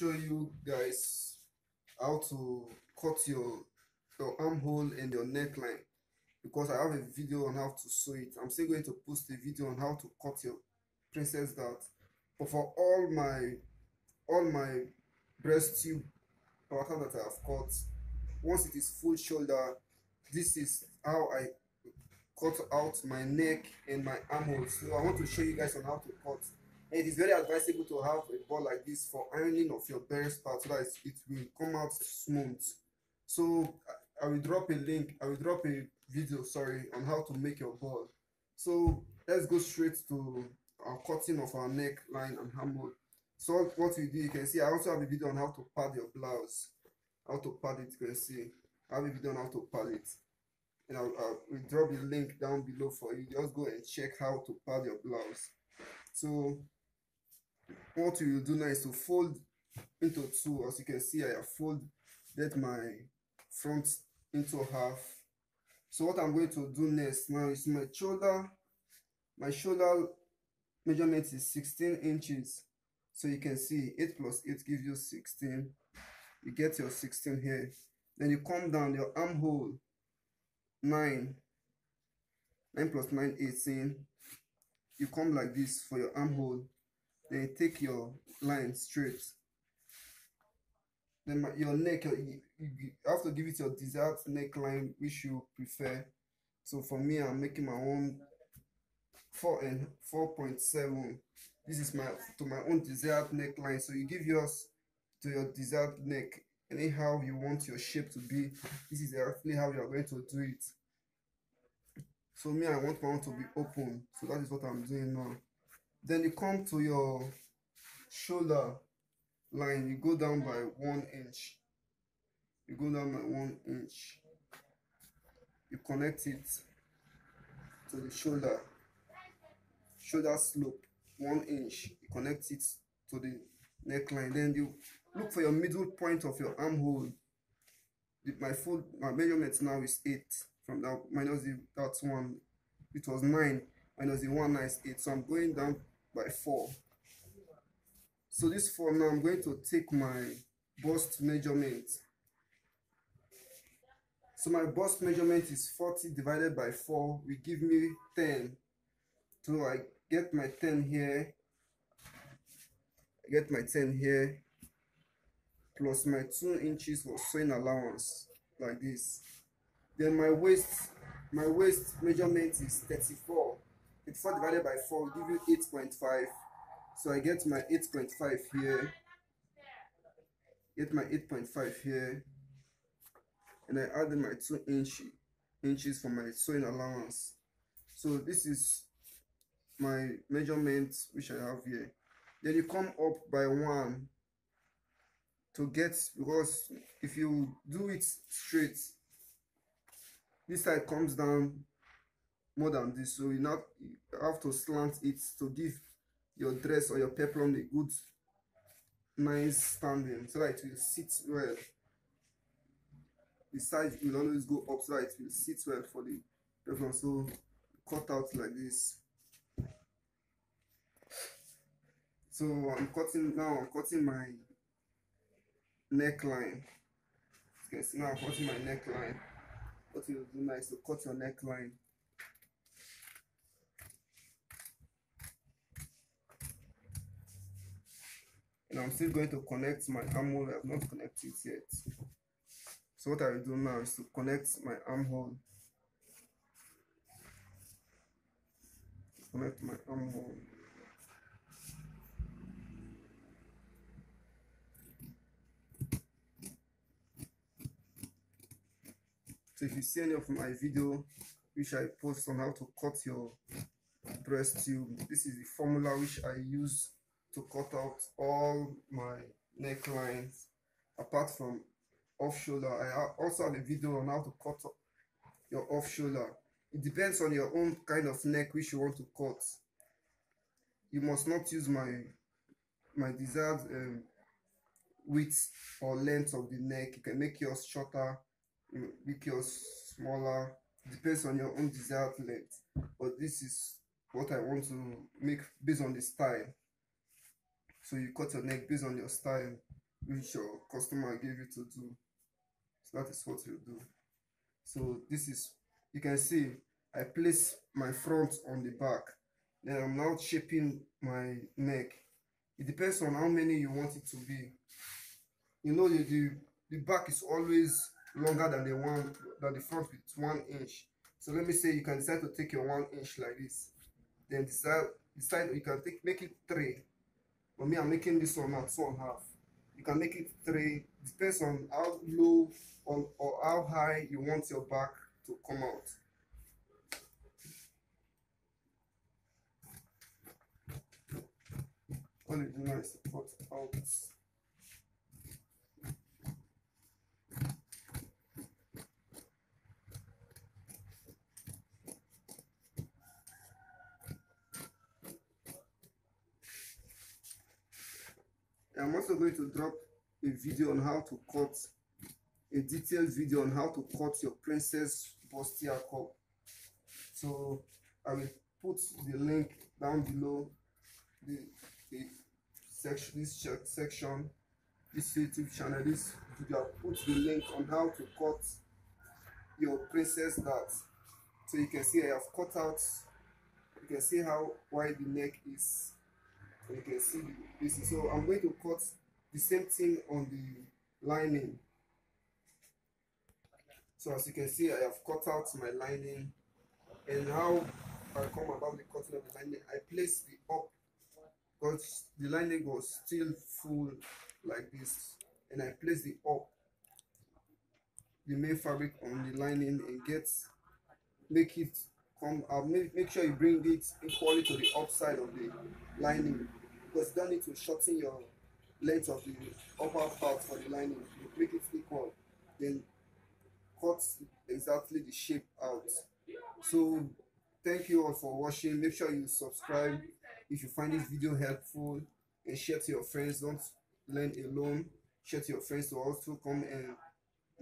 show you guys how to cut your armhole and your neckline, because I have a video on how to sew it. I'm still going to post a video on how to cut your princess dart. But for all my breast tube pattern that I have cut, once it is full shoulder, this is how I cut out my neck and my armhole. So I want to show you guys on how to cut. And it is very advisable to have a ball like this for ironing of your breast part so that it will come out smooth. So I will drop a link, I will drop a video, sorry, on how to make your ball. So let's go straight to our cutting of our neckline and armhole. So what we do, you can see I also have a video on how to pad your blouse. How to pad it, you can see I have a video on how to pad it, and will drop the link down below for you. Just go and check how to pad your blouse. So what you will do now is to fold into two. As you can see, I have folded my front into half. So what I'm going to do next now is my shoulder measurement is 16 inches. So you can see 8 plus 8 gives you 16. You get your 16 here. Then you come down, your armhole 9 plus 9 18. You come like this for your armhole. Then you take your line straight. Then your neck, you have to give it your desired neckline which you prefer. So for me, I'm making my own 4 and 4.7. This is my own desired neckline. So you give yours to your desired neck anyhow you want your shape to be. This is exactly how you are going to do it. So me, I want my own to be open, so that is what I'm doing now. Then you come to your shoulder line, you go down by 1 inch. You go down by 1 inch. You connect it to the shoulder slope 1 inch. You connect it to the neckline. Then you look for your middle point of your armhole. My measurement now is 8. From that minus that one, it was 9 minus the 1 is 8. So I'm going down by 4. So this 4 now, I'm going to take my bust measurement. So my bust measurement is 40 divided by 4 will give me 10. So I get my 10 here. I get my 10 here plus my 2 inches for sewing allowance like this. Then my waist measurement is 34. 34 divided by 4 will give you 8.5. So I get my 8.5 here. Get my 8.5 here. And I add my 2 inches for my sewing allowance. So this is my measurement which I have here. Then you come up by 1 to get, because if you do it straight, this side comes down more than this, so you have to slant it to give your dress or your peplum a good nice standing, so that it will sit well. The side will always go up so that it will sit well for the peplum. So cut out like this. So I'm cutting my neckline. You can see now I'm cutting my neckline. What you do now is to cut your neckline. And I'm still going to connect my armhole. I have not connected it yet. So what I will do now is to connect my armhole. Connect my armhole. So if you see any of my video which I post on how to cut your breast tube, this is the formula which I use to cut out all my necklines apart from off shoulder. I also have a video on how to cut your off shoulder. It depends on your own kind of neck which you want to cut. You must not use my desired width or length of the neck. You can make yours shorter, make yours smaller. It depends on your own desired length, but this is what I want to make based on the style. So you cut your neck based on your style. which your customer gave you to do. So that is what you do. So this is, you can see I place my front on the back. Then I'm now shaping my neck. It depends on how many you want it to be. You know, the back is always longer than the front with 1 inch. So let me say you can decide to take your 1 inch like this. Then decide you can make it 3. For me, I'm making this one at 2.5. You can make it 3. Depends on how low or how high you want your back to come out. All you do now is cut out. I'm also going to drop a video on how to cut, a detailed video on how to cut your princess bustier cup. So I will put the link down below the section, this section, this YouTube channel, this video. I'll put the link on how to cut your princess dart. So you can see I have cut out, you can see how wide the neck is. And you can see this. So I'm going to cut the same thing on the lining. So as you can see, I have cut out my lining. And how I come about the cutting of the lining, I place the up, because the lining was still full like this, and I place the up, the main fabric on the lining, and make it come out. Make sure you bring it equally to the upside of the lining, because you don't need to shorten your length of the upper part for the lining. You make it equal, then cut exactly the shape out. So thank you all for watching. Make sure you subscribe if you find this video helpful, and share to your friends. Don't learn alone. Share to your friends to also come and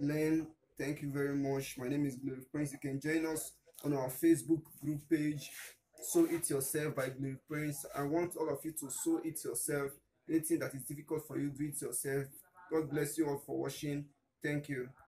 learn. Thank you very much. My name is Glory Prince. You can join us on our Facebook group page, Sew It Yourself by Glory Prince. I want all of you to sew it yourself. Anything that is difficult for you, do it yourself. God bless you all for watching. Thank you.